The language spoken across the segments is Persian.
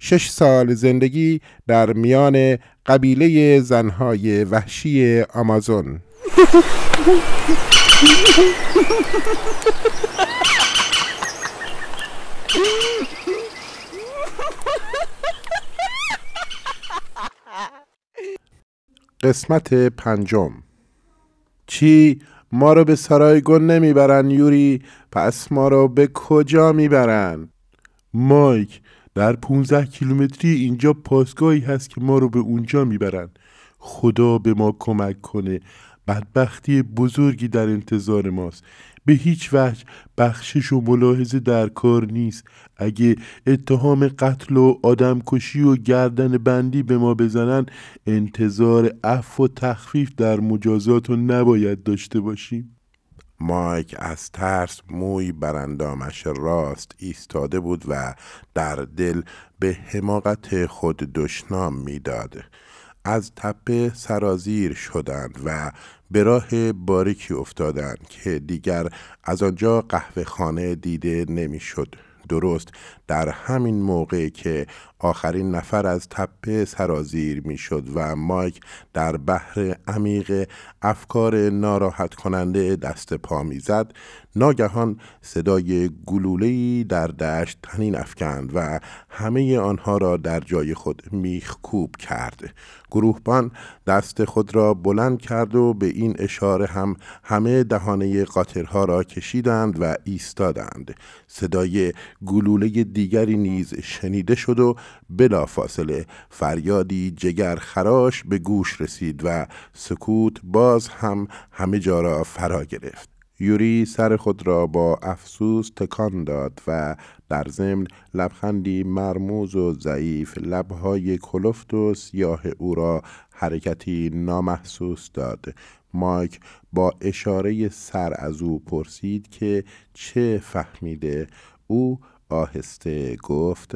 6 سال زندگی در میان قبیله زنهای وحشی آمازون. قسمت 5. چی؟ ما رو به سارایگون نمیبرن یوری؟ پس ما رو به کجا میبرن؟ مایک، در 15 کیلومتری اینجا پاسگاهی هست که ما رو به اونجا میبرن. خدا به ما کمک کنه. بدبختی بزرگی در انتظار ماست. به هیچ وجه بخشش و ملاحظه در کار نیست. اگه اتهام قتل و آدمکشی و گردن بندی به ما بزنن، انتظار عفو و تخفیف در مجازات رو نباید داشته باشیم. مایک از ترس موی بر اندامش راست ایستاده بود و در دل به حماقت خود دشنام میداد. از تپه سرازیر شدند و به راه باریکی افتادند که دیگر از آنجا قهوه خانه دیده نمیشد. درست در همین موقع که آخرین نفر از تپه سرازیر میشد و مایک در بحر عمیق افکار ناراحت کننده دست پا میزد، ناگهان صدای گلوله‌ای در دشت طنین افکند و همه آنها را در جای خود میخکوب کرد. گروهبان دست خود را بلند کرد و به این اشاره هم همه دهانه قاطرها را کشیدند و ایستادند. صدای گلوله دیگری نیز شنیده شد و بلافاصله فریادی جگر خراش به گوش رسید و سکوت باز هم همه جا را فرا گرفت. یوری سر خود را با افسوس تکان داد و در ضمن لبخندی مرموز و ضعیف لبهای کلفت و سیاه او را حرکتی نامحسوس داد. مایک با اشاره سر از او پرسید که چه فهمیده. او آهسته گفت: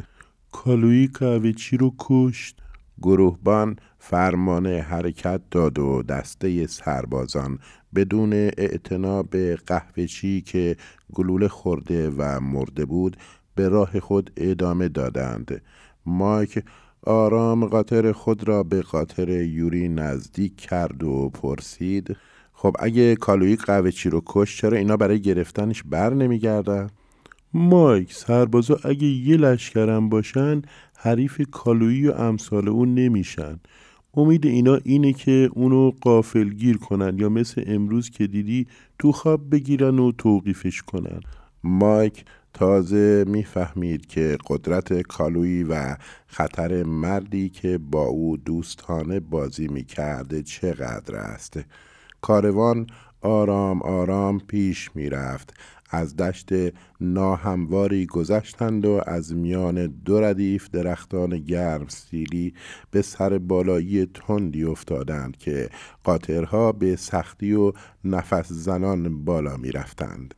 کالویی قهوه‌چی رو کشت. گروهبان فرمان حرکت داد و دسته سربازان بدون اعتنا به قهوه‌چی که گلوله خورده و مرده بود به راه خود ادامه دادند. مایک آرام قاطر خود را به قاطر یوری نزدیک کرد و پرسید: خب اگه کالویی قهوه‌چی رو کشت، چرا اینا برای گرفتنش بر نمیگردن؟ مایک، سربازا اگه یه لشکرم باشن حریف کالویی و امثال اون نمیشن. امید اینا اینه که اونو غافلگیر کنن یا مثل امروز که دیدی تو خواب بگیرن و توقیفش کنن. مایک تازه میفهمید که قدرت کالویی و خطر مردی که با او دوستانه بازی میکرده چقدر است. کاروان آرام آرام پیش میرفت. از دشت ناهمواری گذشتند و از میان 2 ردیف درختان گرم سیلی به سر بالایی تندی افتادند که قاطرها به سختی و نفس زنان بالا می رفتند.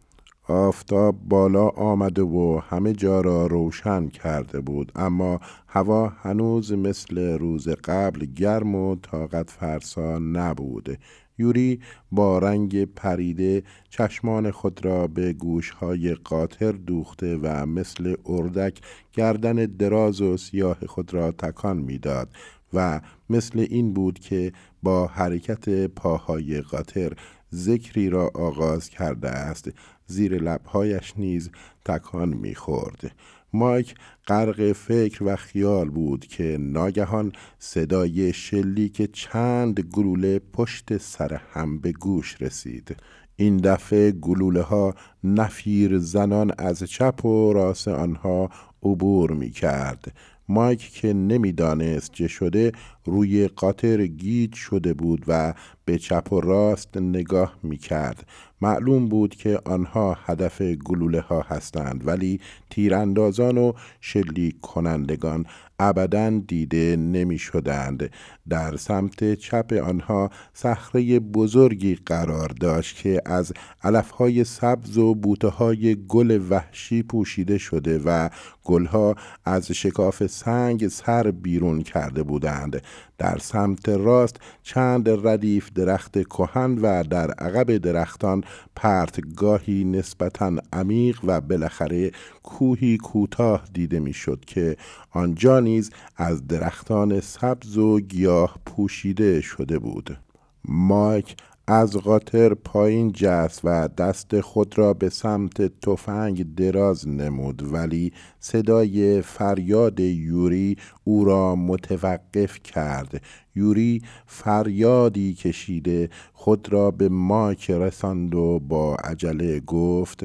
آفتاب بالا آمده و همه جا را روشن کرده بود، اما هوا هنوز مثل روز قبل گرم و طاقت فرسا نبود. یوری با رنگ پریده چشمان خود را به گوشهای قاطر دوخته و مثل اردک گردن دراز و سیاه خود را تکان میداد و مثل این بود که با حرکت پاهای قاطر ذکری را آغاز کرده است. زیر لبهایش نیز تکان می‌خورد. مایک غرق فکر و خیال بود که ناگهان صدای شلیک چند گلوله پشت سر هم به گوش رسید. این دفعه گلوله ها نفیر زنان از چپ و راست آنها عبور می کرد. مایک که نمیدانست چه شده روی قاطر گیج شده بود و به چپ و راست نگاه می کرد. معلوم بود که آنها هدف گلوله ها هستند، ولی تیراندازان و شلیک کنندگان ابداً دیده نمی شدند. در سمت چپ آنها صخره بزرگی قرار داشت که از علفهای سبز و و بوته‌های گل وحشی پوشیده شده و گلها از شکاف سنگ سر بیرون کرده بودند. در سمت راست چند ردیف درخت کهن و در عقب درختان پرتگاهی نسبتاً عمیق و بالاخره کوهی کوتاه دیده میشد که آنجا نیز از درختان سبز و گیاه پوشیده شده بود. مایک از قاطر پایین جست و دست خود را به سمت تفنگ دراز نمود، ولی صدای فریاد یوری او را متوقف کرد. یوری فریادی کشیده خود را به مایک رساند و با عجله گفت: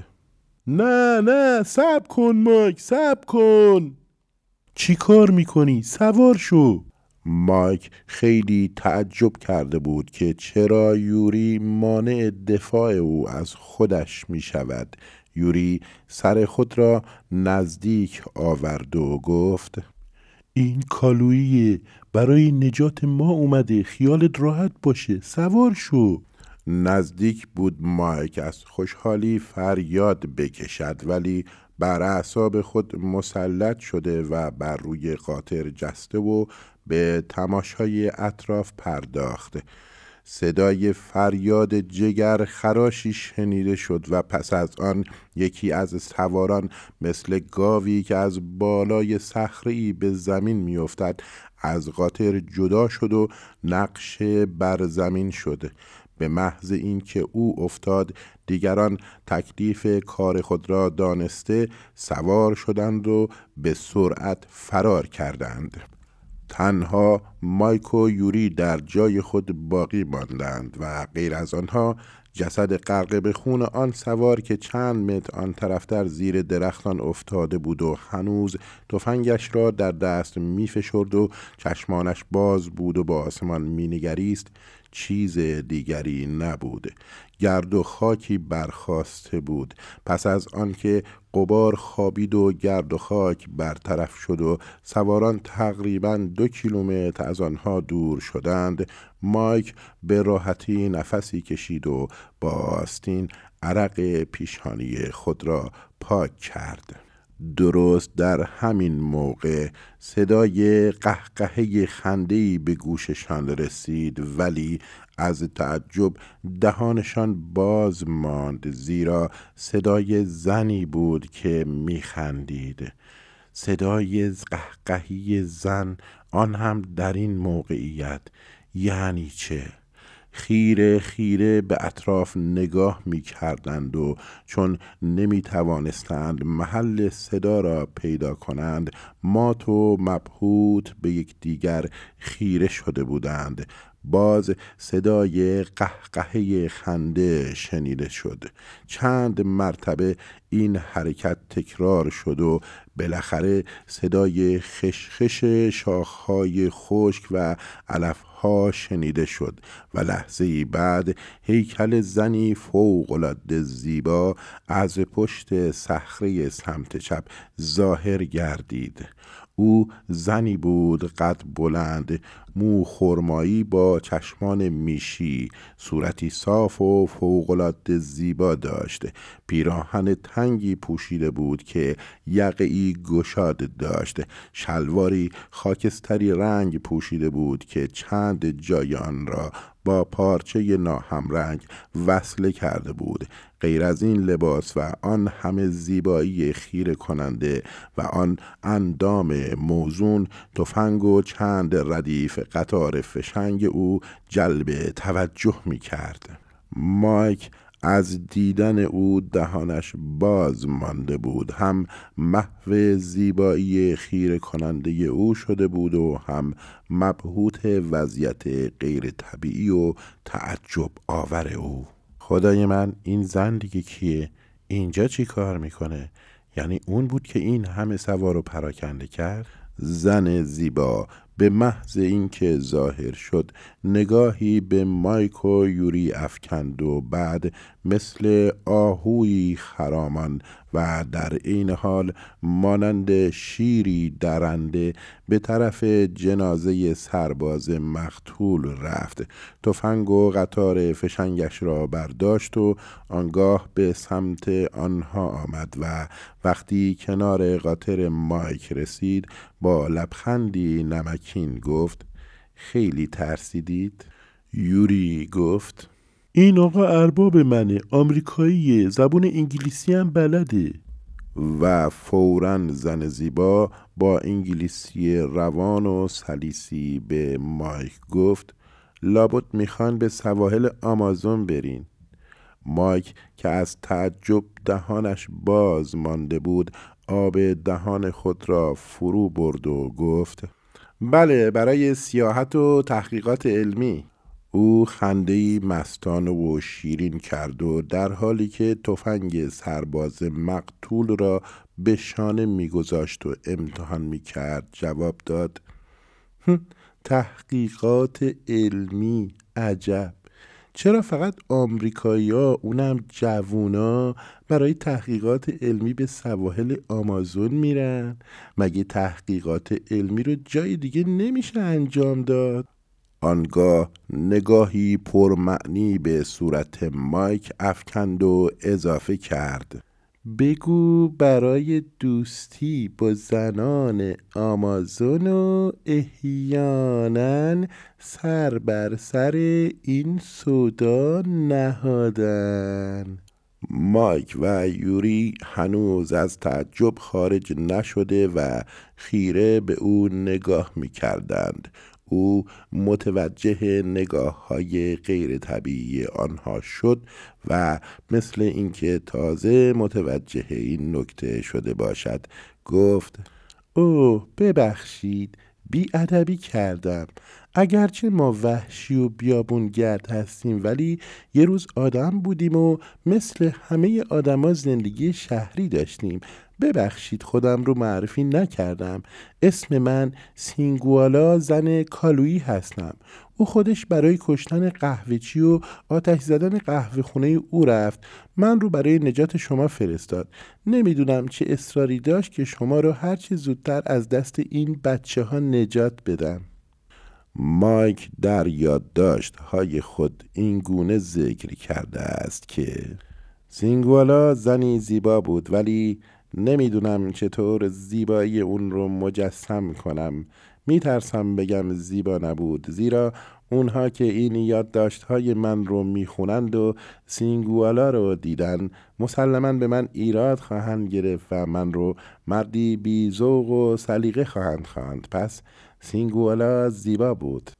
نه صبر کن مایک، صبر کن. چی کار میکنی؟ سوار شو. مایک خیلی تعجب کرده بود که چرا یوری مانع دفاع او از خودش می شود. یوری سر خود را نزدیک آورد و گفت: این کالویی برای نجات ما اومده، خیالت راحت باشه، سوار شو. نزدیک بود مایک از خوشحالی فریاد بکشد، ولی بر اعصاب خود مسلط شده و بر روی قاطر جسته و به تماشای اطراف پرداخت. صدای فریاد جگر خراشی شنیده شد و پس از آن یکی از سواران مثل گاوی که از بالای صخره‌ای به زمین می‌افتد از قاطر جدا شد و نقش بر زمین شد. به محض اینکه او افتاد دیگران تکلیف کار خود را دانسته سوار شدند و به سرعت فرار کردند. تنها مایک و یوری در جای خود باقی ماندند و غیر از آنها جسد غرق به خون آن سوار که چند متر آن طرفتر زیر درختان افتاده بود و هنوز تفنگش را در دست می فشرد و چشمانش باز بود و با آسمان می نگریست چیز دیگری نبود. گرد و خاکی برخاسته بود. پس از آنکه غبار خوابید و گرد و خاک برطرف شد و سواران تقریباً 2 کیلومتر از آنها دور شدند، مایک به راحتی نفسی کشید و با آستین عرق پیشانی خود را پاک کرد. درست در همین موقع صدای قهقهه خنده‌ای به گوششان رسید، ولی از تعجب دهانشان باز ماند، زیرا صدای زنی بود که میخندید. صدای قهقهی زن، آن هم در این موقعیت، یعنی چه؟ خیره خیره به اطراف نگاه می کردند و چون نمی توانستند محل صدا را پیدا کنند مات و مبهوت به یکدیگر خیره شده بودند. باز صدای قهقهه خنده شنیده شد. چند مرتبه این حرکت تکرار شد و بالاخره صدای خشخش شاخهای خشک و علفها شنیده شد و لحظه‌ای بعد هیکل زنی فوق‌العاده زیبا از پشت صخره سمت چپ ظاهر گردید. او زنی بود قد بلند، مو خرمایی با چشمان میشی، صورتی صاف و فوق‌العاده زیبا داشت. پیراهن تنگی پوشیده بود که یقه‌ای گشاد داشت. شلواری خاکستری رنگ پوشیده بود که چند جای آن را با پارچه ناهمرنگ وصله کرده بود. غیر از این لباس و آن همه زیبایی خیره کننده و آن اندام موزون، تفنگ و چند ردیف قطار فشنگ او جلب توجه می کرد. مایک از دیدن او دهانش باز مانده بود. هم محو زیبایی خیره کننده او شده بود و هم مبهوت وضعیت غیر طبیعی و تعجب آور او. خدای من، این زن دیگه کیه؟ اینجا چی کار میکنه؟ یعنی اون بود که این همه سوار و پراکنده کرد؟ زن زیبا به محض اینکه ظاهر شد نگاهی به مایک و یوری افکند و بعد مثل آهویی خرامان و در این حال مانند شیری درنده به طرف جنازه سرباز مقتول رفت. تفنگ و قطار فشنگش را برداشت و آنگاه به سمت آنها آمد و وقتی کنار قاطر مایک رسید با لبخندی نمکین گفت: خیلی ترسیدید؟ یوری گفت: این آقا ارباب منه، آمریکاییه، زبون انگلیسی هم بلده. و فوراً زن زیبا با انگلیسی روان و سلیسی به مایک گفت: لابد میخوان به سواحل آمازون برین. مایک که از تعجب دهانش باز مانده بود آب دهان خود را فرو برد و گفت: بله، برای سیاحت و تحقیقات علمی. او خنده‌ای مستانه و شیرین کرد و در حالی که تفنگ سرباز مقتول را به شانه می‌گذاشت و امتحان می‌کرد جواب داد: تحقیقات علمی، عجب. چرا فقط آمریکایی‌ها، اونم جوونا، برای تحقیقات علمی به سواحل آمازون میرن؟ مگه تحقیقات علمی رو جای دیگه نمیشه انجام داد؟ آنگاه نگاهی پرمعنی به صورت مایک افکند و اضافه کرد: بگو برای دوستی با زنان آمازون و احیانا سر بر سر این سودا نهادن. مایک و یوری هنوز از تعجب خارج نشده و خیره به او نگاه می کردند. او متوجه نگاه‌های غیر طبیعی آنها شد و مثل اینکه تازه متوجه این نکته شده باشد گفت: اوه ببخشید، بی‌ادبی کردم. اگرچه ما وحشی و بیابونگرد هستیم ولی یه روز آدم بودیم و مثل همه آدما زندگی شهری داشتیم. ببخشید خودم رو معرفی نکردم. اسم من سینگوالا زن کالویی هستم. او خودش برای کشتن قهوه‌چی و آتش زدن قهوه خونه او رفت. من رو برای نجات شما فرستاد. نمیدونم چه اصراری داشت که شما رو هرچی زودتر از دست این بچه ها نجات بدم. مایک در یادداشت‌های خود این گونه ذکر کرده است که سینگوالا زنی زیبا بود ولی نمیدونم چطور زیبایی اون رو مجسم کنم. میترسم بگم زیبا نبود، زیرا اونها که این یادداشت‌های من رو میخونند و سینگوالا رو دیدن مسلماً به من ایراد خواهند گرفت و من رو مردی بی ذوق و سلیقه خواهند خواند. پس سینگوالا زیبا بود.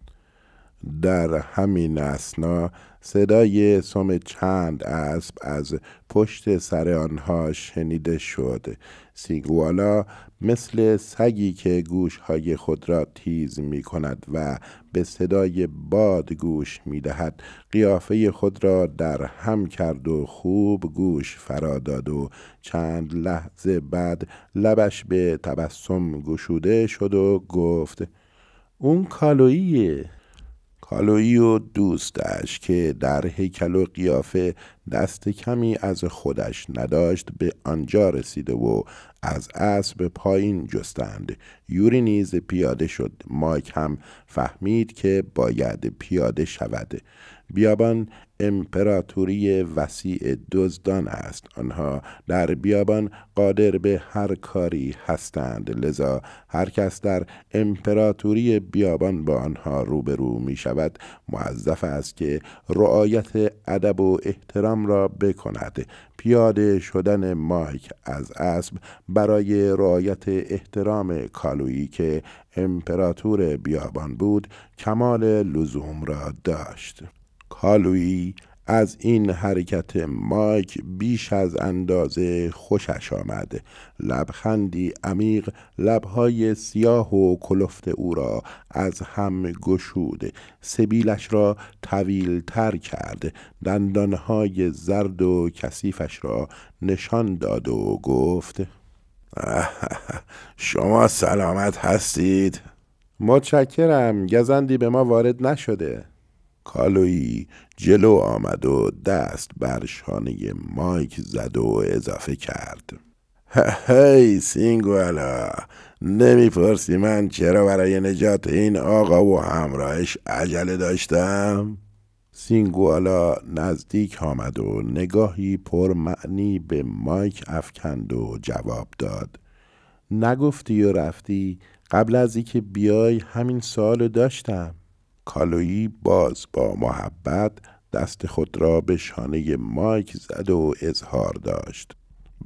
در همین اثنا صدای سم چند اسب از پشت سر آنها شنیده شد. سینگوالا مثل سگی که گوشهای خود را تیز می کند و به صدای باد گوش می دهد قیافه خود را در هم کرد و خوب گوش فرا داد و چند لحظه بعد لبش به تبسم گشوده شد و گفت: اون کالوییه. کالویی و دوستش که در هیکل و قیافه دست کمی از خودش نداشت به آنجا رسیده و از اسب پایین جستند. یوری نیز پیاده شد. مایک هم فهمید که باید پیاده شود. بیابان امپراتوری وسیع دزدان است. آنها در بیابان قادر به هر کاری هستند، لذا هر کس در امپراتوری بیابان با آنها روبرو می شود موظف است که رعایت ادب و احترام را بکند. پیاده شدن مایک از اسب برای رعایت احترام کالویی که امپراتور بیابان بود کمال لزوم را داشت. کالویی از این حرکت مایک بیش از اندازه خوشش آمد. لبخندی عمیق لبهای سیاه و کلفت او را از هم گشود، سبیلش را طویل تر کرد، دندانهای زرد و کثیفش را نشان داد و گفت: شما سلامت هستید؟ متشکرم، گزندی به ما وارد نشده. کالویی جلو آمد و دست بر شانه مایک زد و اضافه کرد: هی سینگوالا، نمیپرسی من چرا برای نجات این آقا و همراهش عجله داشتم؟ سینگوالا نزدیک آمد و نگاهی پرمعنی به مایک افکند و جواب داد: نگفتی و رفتی، قبل از اینکه بیای همین سوالو داشتم. کالویی باز با محبت دست خود را به شانه مایک زد و اظهار داشت: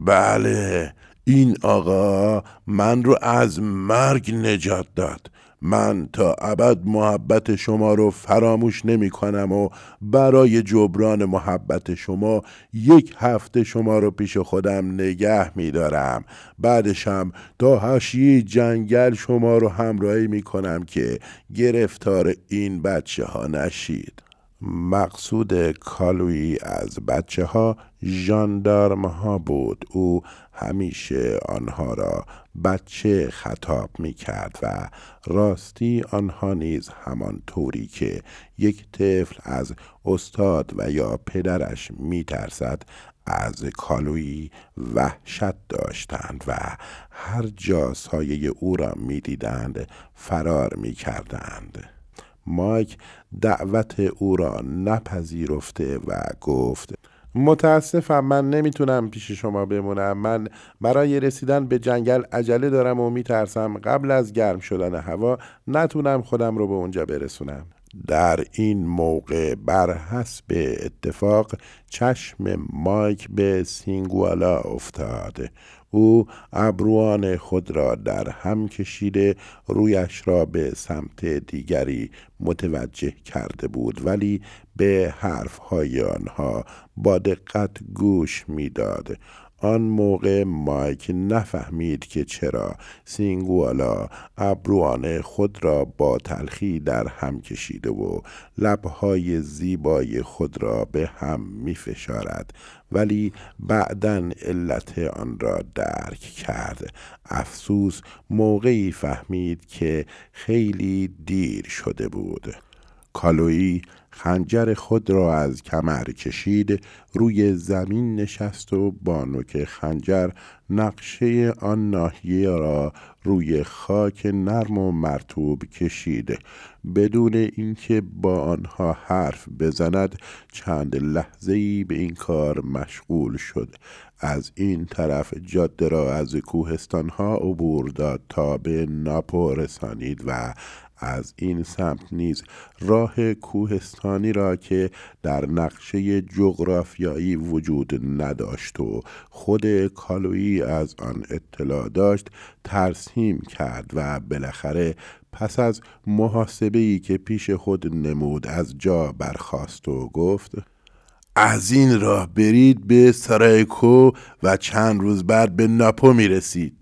بله، این آقا من رو از مرگ نجات داد. من تا ابد محبت شما رو فراموش نمی کنم و برای جبران محبت شما 1 هفته شما رو پیش خودم نگه می دارم. بعدشم تا حاشیه جنگل شما رو همراهی می کنم که گرفتار این بچه ها نشید. مقصود کالویی از بچه ها ژاندارم ها بود. او همیشه آنها را بچه خطاب می کرد و راستی آنها نیز همان طوری که یک طفل از استاد و یا پدرش می ترسد از کالویی وحشت داشتند و هر جا سایه او را می دیدند فرار می کردند. مایک دعوت او را نپذیرفته و گفت: متاسفم، من نمیتونم پیش شما بمونم. من برای رسیدن به جنگل عجله دارم و میترسم قبل از گرم شدن هوا نتونم خودم رو به اونجا برسونم. در این موقع بر حسب اتفاق چشم مایک به سینگوالا افتاد. او ابروان خود را در هم کشیده رویش را به سمت دیگری متوجه کرده بود، ولی به حرفهای آنها با دقت گوش میداد. آن موقع مایک نفهمید که چرا سینگوالا ابروان خود را با تلخی در هم کشیده و لبهای زیبای خود را به هم می فشارد، ولی بعداً علت آن را درک کرد. افسوس موقعی فهمید که خیلی دیر شده بود. کالویی خنجر خود را از کمر کشید، روی زمین نشست و با نوک خنجر نقشه آن ناحیه را روی خاک نرم و مرطوب کشید. بدون اینکه با آنها حرف بزند چند لحظه‌ای به این کار مشغول شد. از این طرف جاده را از کوهستان‌ها عبور داد تا به ناپو رسانید و از این سمت نیز راه کوهستانی را که در نقشه جغرافیایی وجود نداشت و خود کالویی از آن اطلاع داشت ترسیم کرد و بالاخره پس از محاسبه‌ای که پیش خود نمود از جا برخاست و گفت: از این راه برید به سرایکو و چند روز بعد به ناپو میرسید.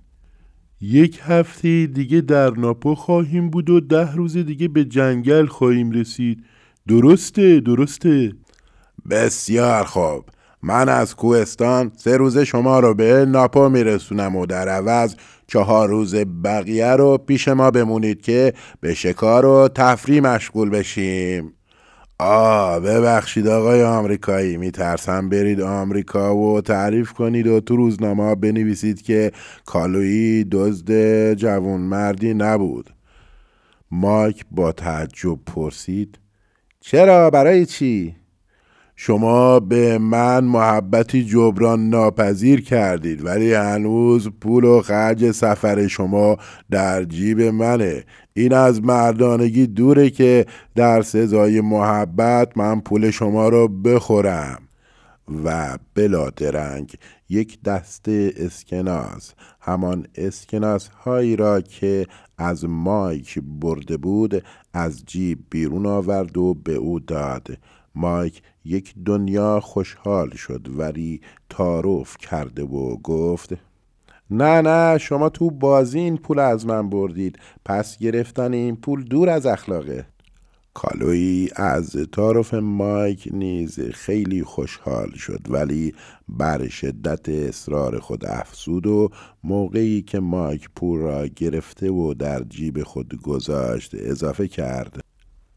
1 هفته دیگه در ناپو خواهیم بود و 10 روز دیگه به جنگل خواهیم رسید. درسته؟ بسیار خوب. من از کوهستان 3 روز شما رو به ناپو میرسونم و در عوض 4 روز بقیه رو پیش ما بمونید که به شکار و تفریح مشغول بشیم. ببخشید آقای آمریکایی، میترسم برید آمریکا و تعریف کنید و تو روزنامه بنویسید که کالویی دزد جوانمردی نبود. مایک با تعجب پرسید: چرا؟ برای چی؟ شما به من محبتی جبران ناپذیر کردید، ولی هنوز پول و خرج سفر شما در جیب منه. این از مردانگی دوره که در سزای محبت من پول شما رو بخورم. و بلا درنگ 1 دسته اسکناس، همان اسکناس هایی را که از مایک برده بود، از جیب بیرون آورد و به او داد. مایک یک دنیا خوشحال شد، ولی تعارف کرده و گفت: نه، شما تو بازی این پول از من بردید، پس گرفتن این پول دور از اخلاقه. کالویی از تعارف مایک نیز خیلی خوشحال شد، ولی بر شدت اصرار خود افزود و موقعی که مایک پول را گرفته و در جیب خود گذاشت اضافه کرد: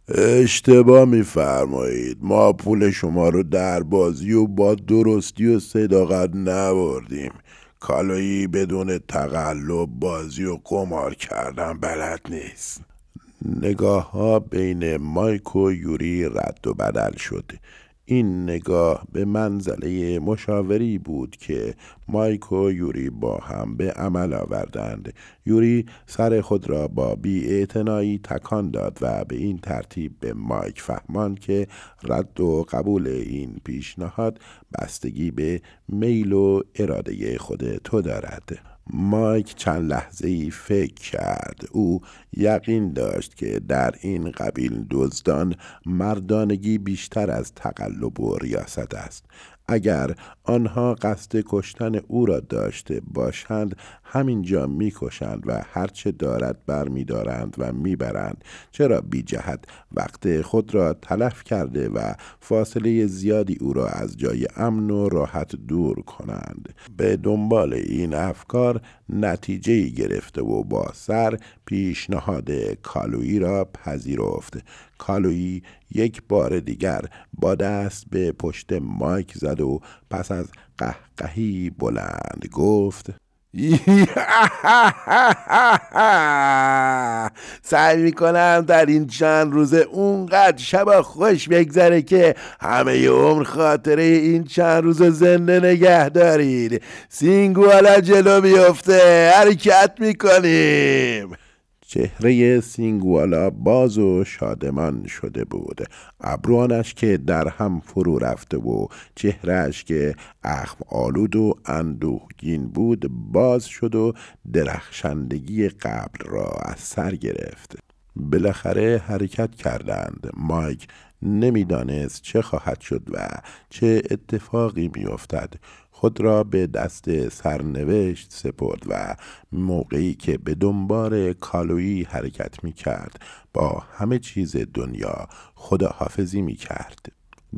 اشتباه می‌فرمایید، ما پول شما رو در بازی و با درستی و صداقت نبردیم. کالویی بدون تقلب بازی و قمار کردن بلد نیست. نگاه ها بین مایک و یوری رد و بدل شد. این نگاه به منزله مشاوری بود که مایک و یوری با هم به عمل آوردند. یوری سر خود را با بی‌اعتنایی تکان داد و به این ترتیب به مایک فهماند که رد و قبول این پیشنهاد بستگی به میل و اراده خود تو دارد. مایک چند لحظه‌ای فکر کرد. او یقین داشت که در این قبیل دزدان مردانگی بیشتر از تقلب و ریاست است. اگر آنها قصد کشتن او را داشته باشند همینجا میکشند و هرچه دارد برمیدارند و میبرند. چرا بی جهت وقت خود را تلف کرده و فاصله زیادی او را از جای امن و راحت دور کنند؟ به دنبال این افکار نتیجه‌ای گرفته و با سر پیشنهاد کالویی را پذیرفت. کالویی یک بار دیگر با دست به پشت مایک زد و پس از قهقهی بلند گفت: سعی میکنم در این چند روزه اونقدر شب خوش بگذره که همه عمر خاطره این چند روز زنده نگه دارید. سینگوالا جلو بیفته، حرکت میکنیم. چهره سینگوالا باز و شادمان شده بود. ابروانش که در هم فرو رفته و چهرهش که اخم آلود و اندوهگین بود باز شد و درخشندگی قبل را از سر گرفت. بالاخره حرکت کردند. مایک نمیدانست چه خواهد شد و چه اتفاقی میافتد. خود را به دست سرنوشت سپرد و موقعی که به دنبال کالویی حرکت می کرد با همه چیز دنیا خداحافظی می کرد.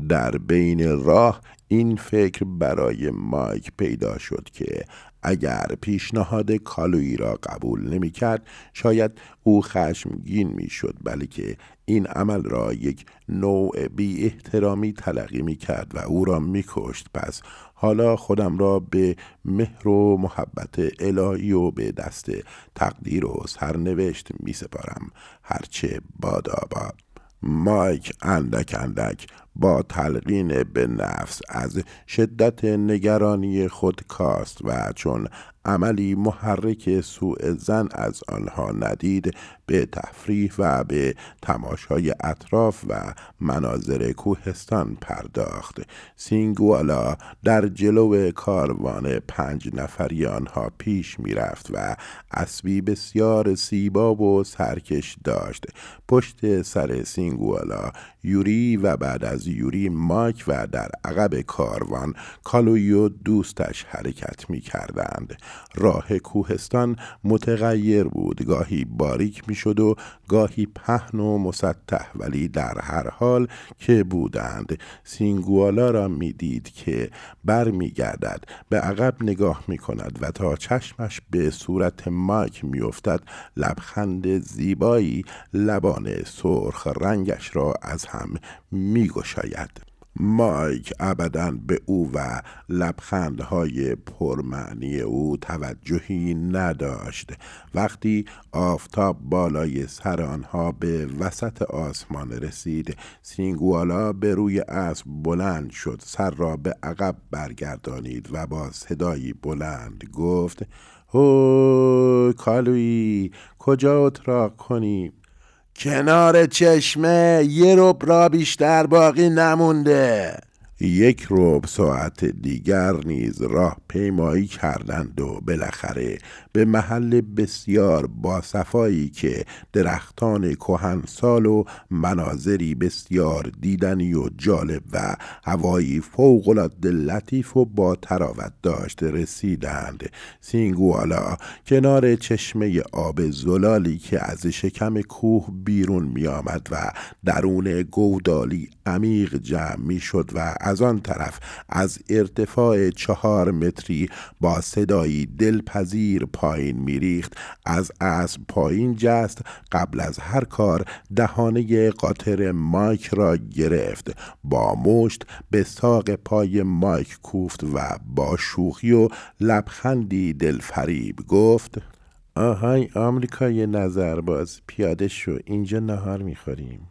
در بین راه این فکر برای مایک پیدا شد که اگر پیشنهاد کالویی را قبول نمی کرد شاید او خشمگین می شد، بلکه این عمل را یک نوع بی احترامی تلقی می کرد و او را می کشت. پس حالا خودم را به مهر و محبت الهی و به دست تقدیر و سرنوشت می سپارم. هرچه باداباد. مایک اندک اندک با تلقین به نفس از شدت نگرانی خود کاست و چون عملی محرک سوء ظن از آنها ندید به تفریح و به تماشای اطراف و مناظر کوهستان پرداخت. سینگوالا در جلو کاروان 5 نفری آنها پیش می رفت و اسبی بسیار زیبا و سرکش داشت. پشت سر سینگوالا یوری و بعد از یوری مایک و در عقب کاروان کالویی و دوستش حرکت می کردند. راه کوهستان متغیر بود، گاهی باریک می شد و گاهی پهن و مسطح، ولی در هر حال که بودند سینگوالا را می دید که بر می گردد، به عقب نگاه می کند و تا چشمش به صورت مایک می افتد لبخند زیبایی لبان سرخ رنگش را از هم می گشاید. مایک ابداً به او و لبخندهای پرمعنی او توجهی نداشت. وقتی آفتاب بالای سر آنها به وسط آسمان رسید سینگوالا به روی اسب بلند شد، سر را به عقب برگردانید و با صدایی بلند گفت: هو کالویی، کجا اتراق کنیم؟ کنار چشمه، یه ربع را بیشتر باقی نمونده. 1 ربع ساعت دیگر نیز راه پیمایی کردند و بالاخره به محل بسیار باصفایی که درختان کهنسال و مناظری بسیار دیدنی و جالب و هوایی فوق‌العاده لطیف و با تراوت داشت رسیدند. سینگوالا کنار چشمه آب زلالی که از شکم کوه بیرون می آمد و درون گودالی عمیق جمع می شد و از آن طرف از ارتفاع 4 متری با صدایی دلپذیر پایین می ریخت، از اسب پایین جست، قبل از هر کار دهانه قاطر مایک را گرفت، با مشت به ساق پای مایک کوفت و با شوخی و لبخندی دلفریب گفت: آهای آمریکای نظرباز، پیاده شو، اینجا نهار میخوریم.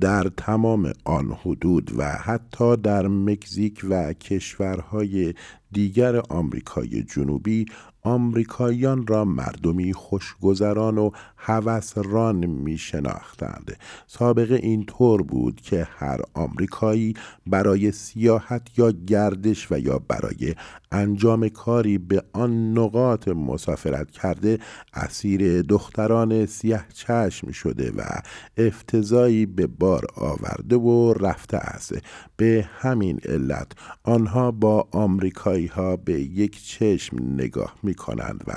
در تمام آن حدود و حتی در مکزیک و کشورهای دیگر آمریکای جنوبی، آمریکاییان را مردمی خوشگذران و هوسران می شناختند. سابقه این طور بود که هر آمریکایی برای سیاحت یا گردش و یا برای انجام کاری به آن نقاط مسافرت کرده اسیر دختران سیاه چشم شده و افتضاحی به بار آورده و رفته است. به همین علت آنها با آمریکایی ها به یک چشم نگاه می کنند و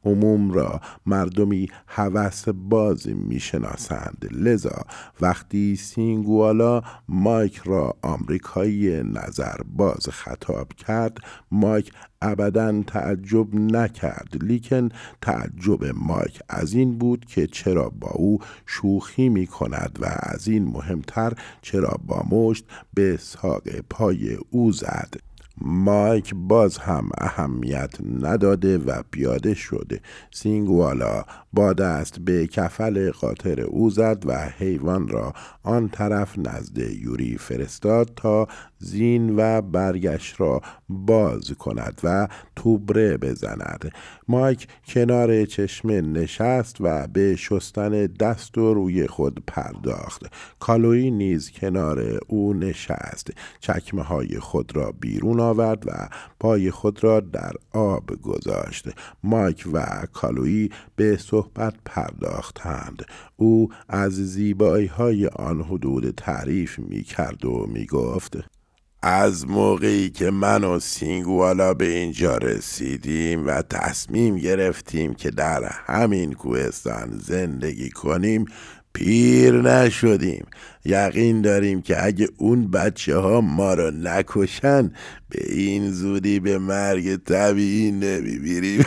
عموم را مردمی هوس باز می شناسند. لذا وقتی سینگوالا مایک را آمریکایی نظر باز خطاب کرد، مایک ابداً تعجب نکرد، لیکن تعجب مایک از این بود که چرا با او شوخی می کند و از این مهمتر چرا با مشت به ساق پای او زد. مایک باز هم اهمیت نداده و پیاده شده. سینگوالا با دست به کفل قاطر او زد و حیوان را آن طرف نزد یوری فرستاد تا زین و برگش را باز کند و توبره بزند. مایک کنار چشمه نشست و به شستن دست و روی خود پرداخت. کالویی نیز کنار او نشست، چکمه های خود را بیرون آورد و پای خود را در آب گذاشت. مایک و کالویی به صحبت پرداختند. او از زیبایی های آن حدود تعریف می کرد و می گفت: از موقعی که من و سینگوالا به اینجا رسیدیم و تصمیم گرفتیم که در همین کوهستان زندگی کنیم، پیر نشدیم. یقین داریم که اگه اون بچه ها ما رو نکشن به این زودی به مرگ طبیعی نمیمیریم.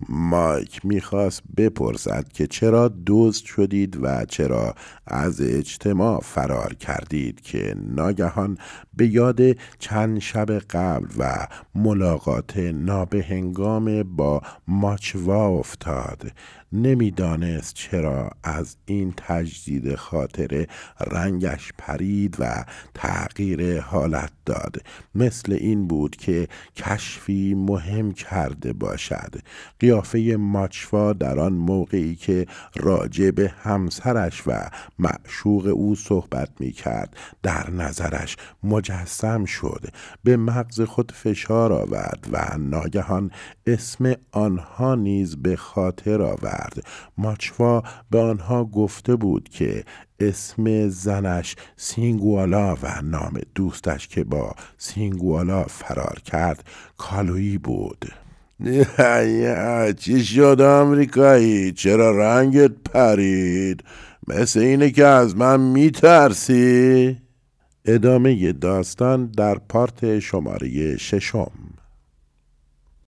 مایک میخواست بپرسد که چرا دزد شدید و چرا از اجتماع فرار کردید که ناگهان به یاد چند شب قبل و ملاقات نابهنگام با ماچوا افتاد. نمیدانست چرا از این تجدید خاطره رنگش پرید و تغییر حالت داد. مثل این بود که کشفی مهم کرده باشد. قیافه ماچوا در آن موقعی که راجع به همسرش و معشوق او صحبت می کرد در نظرش مجسم شد. به مغز خود فشار آورد و ناگهان اسم آنها نیز به خاطر آورد. ماچوا به آنها گفته بود که اسم زنش سینگوالا و نام دوستش که با سینگوالا فرار کرد کالویی بود. چی شد آمریکایی؟ چرا رنگت پرید؟ مثل اینه که از من میترسی؟ ادامه داستان در پارت شماره 6.